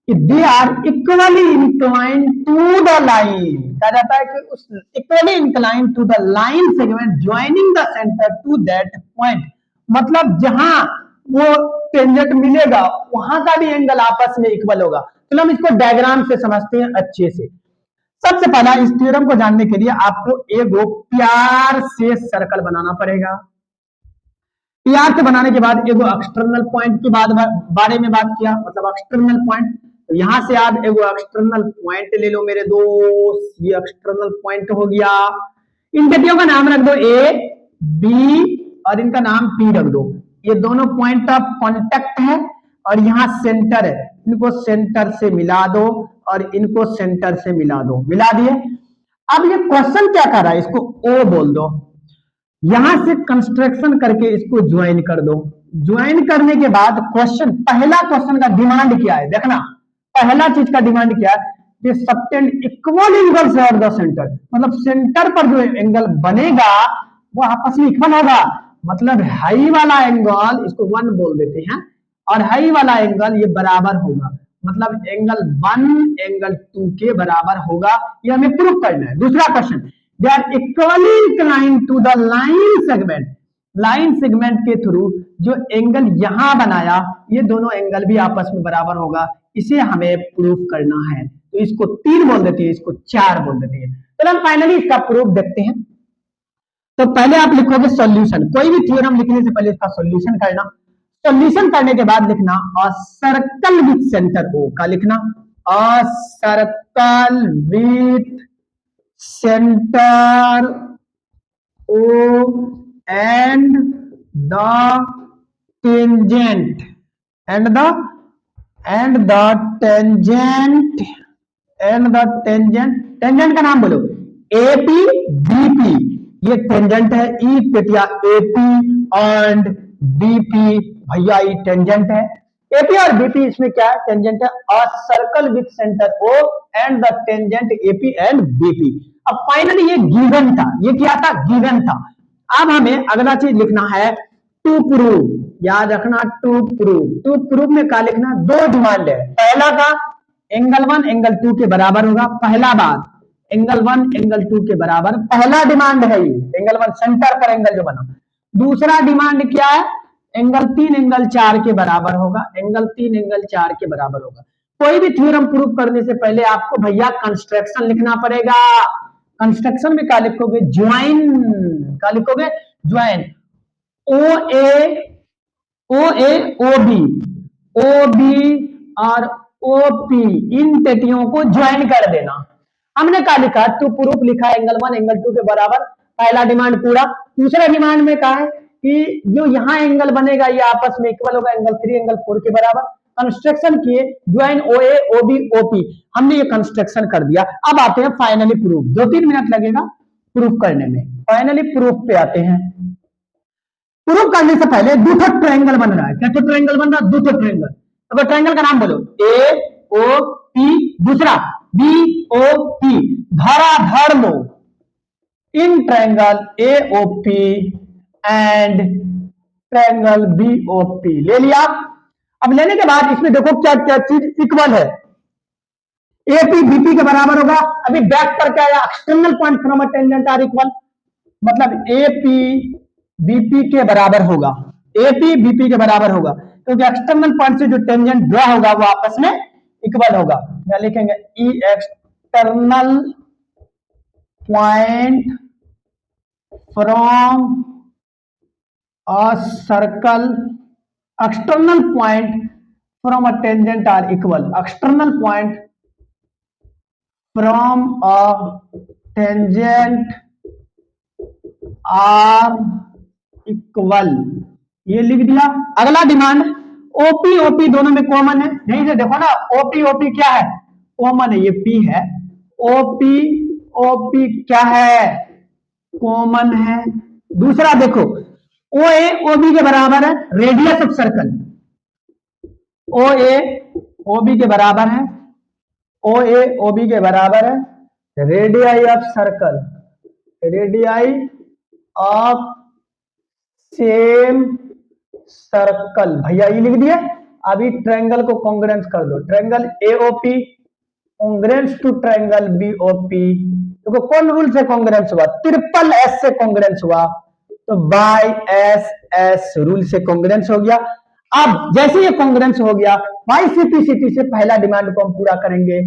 कि they are equally incline to the line, कहा जाता है कि उस equally incline to the line segment joining the centre to that point, मतलब जहां वो टेंजेंट मिलेगा वहां का भी एंगल आपस में इक्वल होगा। तो हम इसको डायग्राम से समझते हैं अच्छे से। सबसे पहला इस थ्योरम को जानने के लिए आपको एगो प्यार से सर्कल बनाना पड़ेगा। प्यार से बनाने के बाद एगो एक्सटर्नल पॉइंट के बारे में बात किया, मतलब एक्सटर्नल पॉइंट। तो यहां से आप एगो एक्सटर्नल पॉइंट ले लो मेरे दोस्त, ये एक्सटर्नल पॉइंट हो गया। इन गतियों का नाम रख दो A B और इनका नाम P रख दो। ये दोनों पॉइंट ऑफ कांटेक्ट है और यहाँ सेंटर है, इनको सेंटर से मिला दो और इनको सेंटर से मिला दो, मिला दिए। अब ये क्वेश्चन क्या कर रहा है, इसको ओ बोल दो, यहां से कंस्ट्रक्शन करके इसको ज्वाइन कर दो। ज्वाइन करने के बाद क्वेश्चन, पहला क्वेश्चन का डिमांड क्या है, देखना पहला चीज का डिमांड क्या है, ये subtend equal angles at the centre, मतलब सेंटर पर जो एंगल बनेगा वो आपस में इक्वल होगा, मतलब हाई वाला एंगल इसको 1 बोल देते हैं और हाई वाला एंगल ये बराबर होगा, मतलब एंगल 1 एंगल 2 के बराबर होगा, ये हमें प्रूव करना है। दूसरा question, they are equally inclined to the line segment, line segment के थ्रू जो एंगल यहां बनाया ये दोनों एंगल भी आपस में बराबर होगा, इसे हमें प्रूफ करना है। तो इसको 3 बोल देती है, इसको 4 बोल देती है। चलो हम फाइनली इसका प्रूफ देखते हैं। तो पहले आप लिखोगे सॉल्यूशन, कोई भी थ्योरम लिखने से पहले इसका सॉल्यूशन करना, सॉल्यूशन करने के बाद लिखना a circle with centre O, का लिखना a circle with centre O and the tangent and the tangent का नाम बोलो, एपी बीपी, ये टेंजेंट है, ई पेटिया एपी एंड बीपी, भैया ये टेंजेंट है। एपी और बीपी इसमें क्या है, टेंजेंट है। A circle with centre O and the tangent AP and BP. अब फाइनली ये गिवन था, ये क्या था, गिवन था। अब हमें अगला चीज लिखना है टू प्रूव, याद रखना टू प्रूव। टू प्रूव में क्या लिखना, 2 डिमांड है, पहला का एंगल 1 एंगल 2 के बराबर होगा, पहला बात एंगल 1 एंगल 2 के बराबर, पहला डिमांड है ये एंगल 1 सेंटर पर एंगल जो बना। दूसरा डिमांड क्या है, एंगल 3 एंगल 4 के बराबर होगा, एंगल 3 एंगल 4 के बराबर होगा। कोई भी थ्योरम प्रूव करने से पहले आपको भैया कंस्ट्रक्शन लिखना पड़ेगा। कंस्ट्रक्शन में क्या लिखोगे, ज्वाइन, क्या लिखोगे, ज्वाइन ओ बी और ओपी, इन पेटियों को ज्वाइन कर देना। हमने क्या लिखा, टू प्रूफ लिखा, एंगल 1 एंगल 2 के बराबर, पहला डिमांड पूरा। दूसरा डिमांड में कहा है कि जो यहाँ एंगल बनेगा ये आपस में इक्वल होगा, एंगल 3 एंगल 4 के बराबर। कंस्ट्रक्शन किए, join O A O B OP, हमने ये कंस्ट्रक्शन कर दिया। अब आते हैं फाइनली प्रूफ, 2-3 मिनट लगेगा प्रूफ करने में। फाइनली प्रूफ पे आते हैं। प्रूफ करने से पहले दो ट्रायंगल बन रहा है, क्या ट्रायंगल बन रहा है, 2 ट्रायंगल। अब ट्रायंगल का नाम बोलो, ए ओ पी, दूसरा बी ओ पी, धराधर लो in triangle A O P and triangle B O P, ले लिया। अब लेने के बाद इसमें देखो क्या क्या चीज इक्वल है, एपी बीपी के बराबर होगा। अभी बैक पर क्या आया, external point from a tangent are equal, मतलब एपी बीपी के बराबर होगा, एपी बीपी के बराबर होगा, क्योंकि एक्सटर्नल पॉइंट से जो टेंजेंट ड्रॉ होगा वो आपस में इक्वल होगा। क्या लिखेंगे, ई external point from a circle, external point from a tangent are equal, external point from a tangent are equal, ये लिख दिया। अगला डिमांड ओपी ओपी दोनों में कॉमन है, यहीं से देखो ना, ओपी ओपी क्या है, कॉमन है, ये पी है, ओपी ओपी क्या है, कॉमन है। दूसरा देखो ओ ए ओ बी के बराबर है, radius of circle, O A O B के बराबर है, ओ ए ओ बी के बराबर है radii of circle, radii of same circle, भैया ये लिख दिया। अभी ट्रायंगल को कॉन्ग्रुएंस कर दो, triangle AOP congruence to triangle BOP, तो कौन रूल से कॉन्ग्रुएंस हुआ, ट्रिपल एस से कॉन्ग्रुएंस हुआ, तो बाई एस एस रूल से कॉन्ग्रुएंस हो गया। अब जैसे ये कॉन्ग्रुएंस हो गया, बाई सीपीसीटी से पहला डिमांड को हम पूरा करेंगे,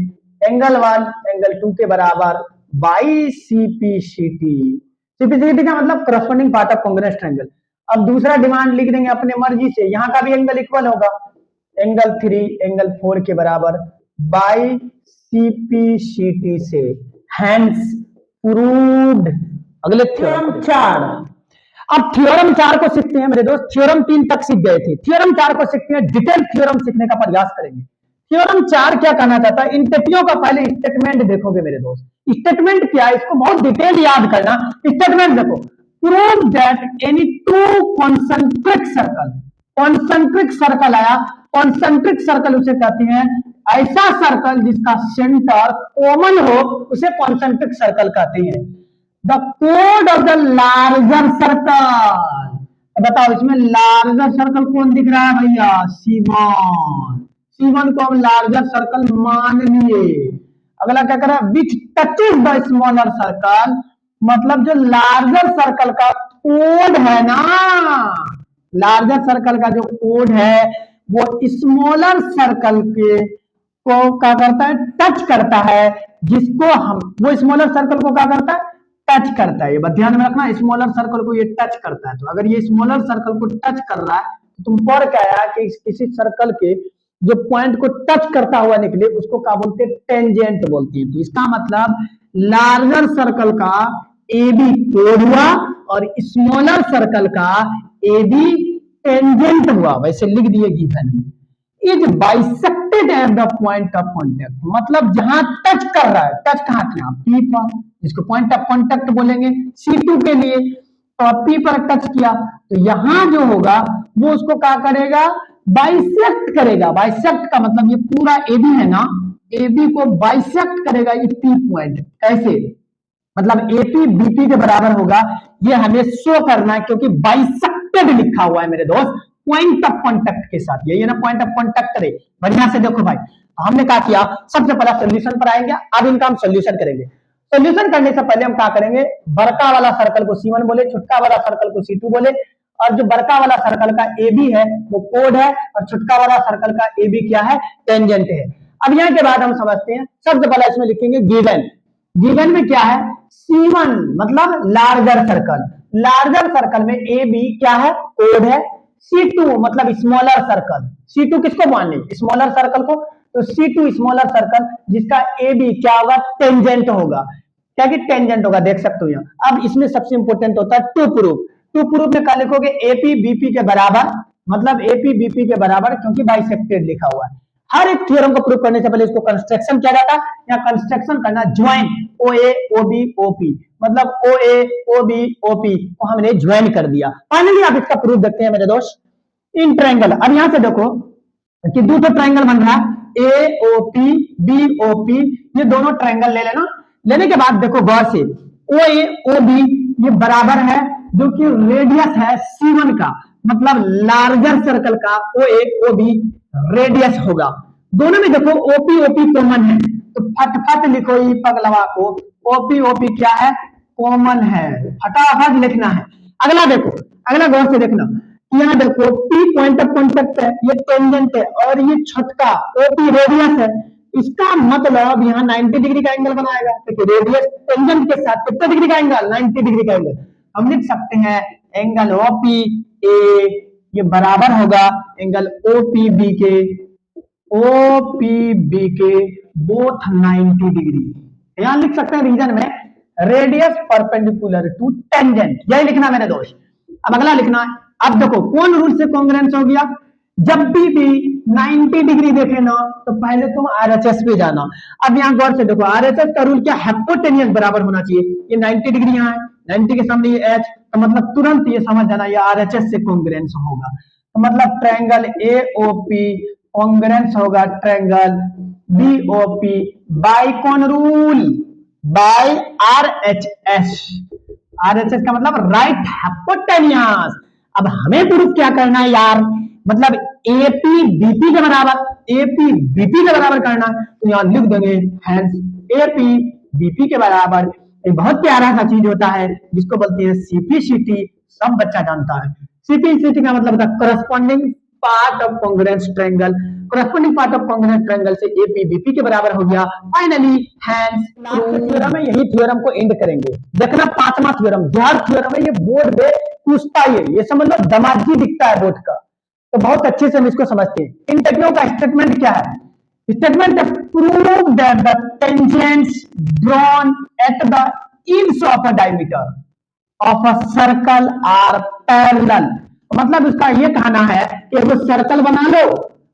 एंगल 1 एंगल 2 के बराबर बाई सीपीसीटी, सीपीसीटी का मतलब corresponding part of congruence triangle. अब दूसरा डिमांड लिख देंगे अपने मर्जी से, यहां का भी एंगल इक्वल होगा, एंगल 3 एंगल 4 के बराबर बाई सीपीसीटी से, हैंस प्रूव्ड। अगले थ्योरम 4, अब थ्योरम 4 को सीखते हैं मेरे दोस्त। थ्योरम 3 तक सीख गए थे, थ्योरम 4 को सीखते हैं, डिटेल थ्योरम सीखने का प्रयास करेंगे। थ्योरम 4 क्या कहना चाहता है, इन टेटियों का पहले स्टेटमेंट देखोगे मेरे दोस्त। स्टेटमेंट क्या है, इसको बहुत डिटेल याद करना। स्टेटमेंट देखो, prove that any two concentric circle, concentric circle आया, कॉन्सेंट्रिक सर्कल उसे कहते हैं, ऐसा सर्कल जिसका सेंटर कॉमन हो उसे कॉन्सेंट्रिक सर्कल कहते हैं। The code of the larger circle, बताओ इसमें लार्जर सर्कल कौन दिख रहा है भैया, C1, C1 को हम लार्जर सर्कल मान लिए। अगला क्या कर रहा है, विच टचेस द स्मॉलर सर्कल, मतलब जो लार्जर सर्कल का कोड है ना, लार्जर सर्कल का जो कोड है वो स्मॉलर सर्कल के को क्या करता है, टच करता है, जिसको हम, वो स्मॉलर सर्कल को क्या करता है, टच करता है। ये बात ध्यान में रखना, स्मॉलर सर्कल को ये टच करता है। तो अगर ये स्मॉलर सर्कल को टच कर रहा है तो तुम पढ़ के आया कि किसी सर्कल के जो पॉइंट को टच करता हुआ निकले उसको क्या बोलते हैं, टेंजेंट बोलते हैं। तो इसका मतलब लार्जर सर्कल का ए बी कोड हुआ और स्मॉलर सर्कल का ए बी टेंजेंट हुआ। वैसे लिख दिए गिवन में, is bisected at the point of contact, मतलब जहां टच कर रहा है, टच कहां किया, पी पर, जिसको पॉइंट ऑफ कॉन्टेक्ट बोलेंगे C2 के लिए, तो पी पर टच किया तो यहां जो होगा वो उसको क्या करेगा, बाइसेक्ट करेगा। बाइसेक्ट का मतलब ये पूरा AB है ना, AB को बाइसेक्ट करेगा ये P पॉइंट। कैसे, मतलब AP BP के बराबर होगा, ये हमें शो करना है क्योंकि बाइसेक्टेड लिखा हुआ है मेरे दोस्त पॉइंट ऑफ कॉन्टेक्ट के साथ। यही है ना पॉइंट ऑफ कॉन्टेक्ट रे, बढ़िया से देखो भाई। तो हमने क्या किया, सबसे पहला सोल्यूशन पर आएंगे, अब इनका हम सोल्यूशन करेंगे। सोल्यूशन करने से पहले हम क्या करेंगे, बड़का वाला सर्कल को C1 बोले, छुटका वाला सर्कल को C2 बोले, और जो बड़का वाला सर्कल का AB है वो कोड है और छुटका वाला सर्कल का AB क्या है, टेंजेंट है। अब यहाँ के बाद हम समझते हैं, सबसे पहले इसमें लिखेंगे गिवन। गिवन में क्या है, C1 मतलब लार्जर सर्कल, लार्जर सर्कल में AB क्या है, कोड है। C2 मतलब स्मॉलर सर्कल, C2 किसको माने, स्मॉलर सर्कल को, तो C2 स्मॉलर सर्कल जिसका AB क्या होगा, टेंजेंट होगा। क्या कि टेंजेंट होगा, देख सकते हो यहाँ। अब इसमें सबसे इंपॉर्टेंट होता है टू प्रूफ। टू प्रूफ में क्या लिखोगे, AP BP के बराबर, मतलब AP BP के बराबर, क्योंकि बाइसेक्टेड लिखा हुआ है। हर एक थ्योरम को प्रूव करने से पहले इसको कंस्ट्रक्शन किया जाता है, या कंस्ट्रक्शन करना ज्वाइन OA OB OP, मतलब OA OB OP को हमने ज्वाइन कर दिया। फाइनली आप इसका प्रूफ देखते हैं मेरे दोस्त, इन ट्रायंगल। अब यहां से देखो कि दो ट्रायंगल बन रहा है, AOP BOP, ये दोनों ट्रायंगल ले लेना। लेने के बाद देखो गौर से, OA OB ये बराबर है जो कि रेडियस है C1 का, मतलब लार्जर सर्कल का OA OB रेडियस होगा। दोनों में देखो OP OP कॉमन है, तो फटफट लिखो ई पगलवा को, OP OP क्या है, कॉमन है, फटाफट लिखना है। अगला देखो, अगला गौर से देखना, यहाँ देखो P पॉइंट ऑफ कॉन्टेक्ट है, ये टेंजेंट है, और ये छठका OP रेडियस है। इसका मतलब यहाँ 90 डिग्री का एंगल बनाएगा, तो रेडियस टेंजेंट के साथ कितने डिग्री का एंगल, 90 डिग्री का एंगल। हम लिख सकते हैं एंगल OPA ये बराबर होगा एंगल OPB के, OPB के बोथ 90 डिग्री। यहाँ लिख सकते हैं रीजन में, रेडियस परपेंडिकुलर टू टेंजेंट, यही लिखना मेरे दोस्त। अब अगला लिखना, अब देखो कौन रूल से कॉन्ग्रुएंस हो गया, जब भी 90 डिग्री देखे ना तो पहले तुम RHS पे जाना। अब यहाँ गौर से देखो, RHS का रूल क्या, हाइपोटेनियस बराबर होना चाहिए। ये 90 डिग्री यहाँ है, 90 के सामने ये H, तो मतलब तुरंत ये समझ जाना ये RHS से कॉन्ग्रुएंस होगा। तो मतलब ट्रायंगल AOP कॉन्ग्रुएंस होगा ट्रायंगल BOP बाय कौन रूल, बाय RHS। RHS का मतलब राइट हाइपोटेनियस। अब हमें प्रूफ क्या करना है यार, मतलब AP BP के बराबर, AP BP के बराबर करना है, तो यहाँ लिख देंगे हैंस AP BP के बराबर। एक बहुत प्यारा सा चीज होता है जिसको बोलते हैं CPCT, सब बच्चा जानता है। CPCT का मतलब होता है corresponding part of congruence triangle, corresponding part of congruence triangle से AP BP के बराबर हो गया। फाइनली हैंस थ्योरम है, यही थ्योरम को एंड करेंगे। देखना पांचवा थ्योरम, जोहर थ्योरम है, ये बोर्ड में पूछता है, ये समझ लो दमाजी दिखता है बोर्ड का, तो बहुत अच्छे से हम इसको समझते हैं। इन टेक्नियों का स्टेटमेंट क्या है, statement prove that the tangents drawn at the ends of a diameter of a circle are parallel. मतलब उसका ये कहना है कि एगो सर्कल बना लो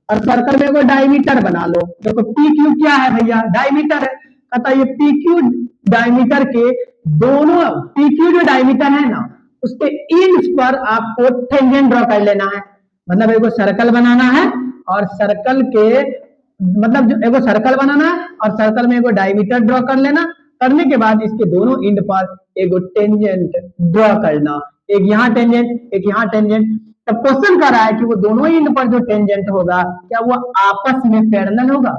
और सर्कल में एगो डायमीटर बना लो। देखो पी क्यू क्या है भैया, डायमीटर है। कहता ये पी क्यू डायमीटर के दोनों, पी क्यू जो डायमीटर है ना उसके इंड्स पर आपको टेंजेंट ड्रॉ कर लेना है। मतलब एगो सर्कल बनाना है और सर्कल के मतलब जो एगो सर्कल बनाना है और सर्कल में एगो डायमीटर ड्रॉ कर लेना। करने के बाद इसके दोनों इंड पर एगो टेंजेंट ड्रॉ करना, एक यहाँ टेंजेंट एक यहाँ टेंजेंट। तब क्वेश्चन कर रहा है कि वो दोनों इंड पर जो टेंजेंट होगा क्या वो आपस में पैरेलल होगा।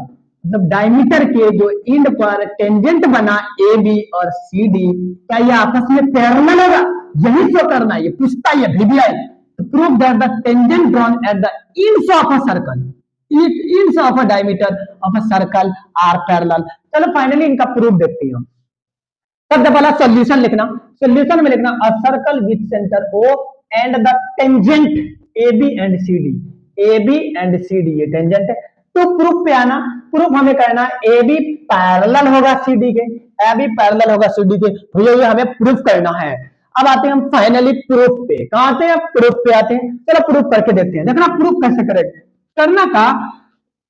मतलब डायमीटर के जो इंड पर टेंजेंट बना ए बी और सी डी, क्या ये आपस में पैरेलल होगा, यही शो करना है। ये पूछता है VBI, prove that the tangent drawn at the ends of a circle, ends of a diameter of a circle are parallel. चलो फाइनली इनका प्रूफ देखते हैं। सबसे पहला सॉल्यूशन लिखना, सॉल्यूशन में लिखना a circle with centre O and the tangent AB and CD, AB and CD ये टेंजेंट है। तो प्रूफ पे आना, प्रूफ हमें करना AB पैरेलल होगा CD के, AB पैरेलल होगा CD के, भैया ये हमें प्रूफ करना है। अब आते हैं हम फाइनली प्रूफ पे, कहां आते हैं, प्रूफ पे आते हैं। चलो प्रूफ करके देखते हैं। देखना प्रूफ कैसे करेंगे। करना का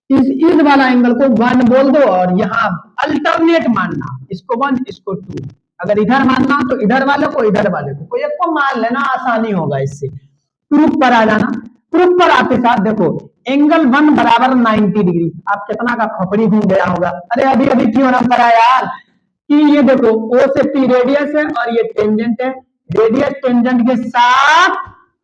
इस वाला एंगल को 1 बोल दो और यहाँ अल्टरनेट मानना, इसको 1 इसको 2। अगर इधर मानना तो इधर वाले को इधर वाले को, कोई एक को मान लेना, आसानी होगा इससे। प्रूफ पर आ जाना, प्रूफ पर आते साथ देखो एंगल 1 बराबर 90 डिग्री। आप कितना का खोपड़ी घूम गया होगा, अरे अभी अभी थ्योरम करा यार कि ये देखो O से P रेडियस है और ये टेंजेंट है, रेडियस टेंजेंट के साथ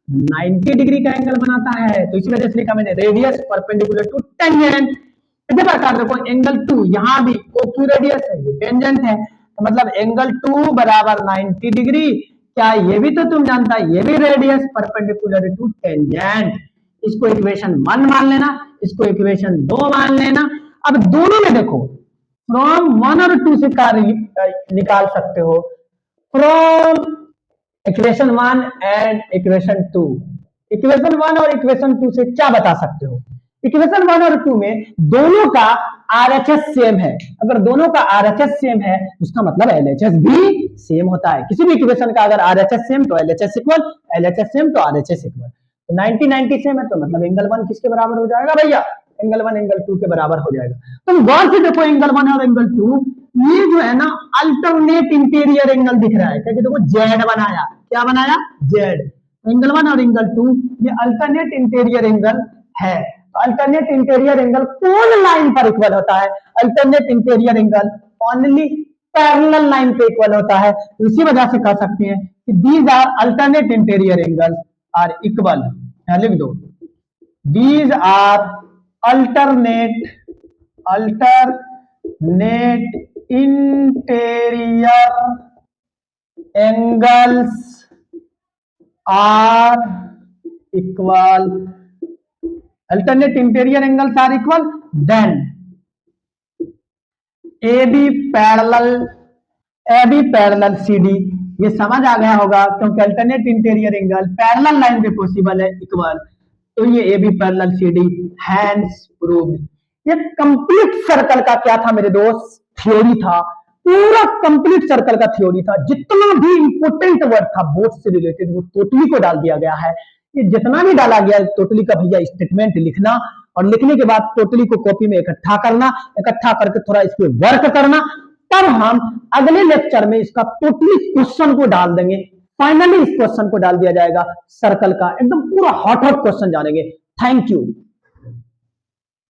90 डिग्री का एंगल बनाता है। तो इसी वजह से लिखा मैंने रेडियस परपेंडिकुलर टू टेंजेंट। इसी प्रकार देखो एंगल 2, यहाँ भी OQ रेडियस है, ये टेंजेंट है, तो मतलब एंगल 2 बराबर 90 डिग्री। क्या ये भी तो तुम जानता है, ये भी रेडियस परपेंडिकुलर टू टेंजेंट। इसको इक्वेशन 1 मान लेना, इसको इक्वेशन 2 मान लेना। अब दोनों में देखो फ्रॉम 1 और 2 से क्या निकाल सकते हो, from equation 1 and equation 2। Equation 1 और इक्वेशन 2 से क्या बता सकते हो, इक्वेशन 1 और 2 में दोनों का RHS सेम है। अगर दोनों का RHS सेम है उसका मतलब LHS भी सेम होता है। किसी भी इक्वेशन का अगर RHS सेम तो LHS इक्वल, LHS सेम तो RHS इक्वल। तो 90 90 सेम है तो मतलब एंगल 1 किसके बराबर हो जाएगा भैया, एंगल 1 एंगल 2 के बराबर हो जाएगा। तो गौर से देखो एंगल 1 और एंगल 2 ये जो है ना अल्टरनेट इंटीरियर एंगल दिख रहा है, क्योंकि देखो जेड बनाया, क्या बनाया, जेड। एंगल 1 और एंगल 2 ये अल्टरनेट इंटीरियर एंगल है। तो अल्टरनेट इंटीरियर एंगल कौन लाइन पर इक्वल होता है, alternate interior angle only parallel line पे इक्वल होता है। तो इसी वजह से कह सकते हैं कि these are alternate interior angle are equal. लिख दो these are alternate interior angles are equal, alternate interior angles are equal, then AB parallel CD, ये समझ आ गया होगा क्योंकि alternate interior angle parallel line पे पॉसिबल है, इक्वल। तो ये AB parallel CD hence proved. ये कंप्लीट सर्कल का क्या था मेरे दोस्त, थ्योरी था, पूरा कंप्लीट सर्कल का थ्योरी था। जितना भी इंपोर्टेंट वर्ड था बोर्ड से रिलेटेड वो टोटली को डाल दिया गया है। ये जितना भी डाला गया टोटली का भैया स्टेटमेंट लिखना और लिखने के बाद टोटली को कॉपी में इकट्ठा करना, इकट्ठा करके थोड़ा इस पे वर्क करना, तब हम अगले लेक्चर में इसका टोटली क्वेश्चन को डाल देंगे। फाइनली इस क्वेश्चन को डाल दिया जाएगा सर्कल का, एकदम पूरा हॉट क्वेश्चन जानेंगे। Thank you.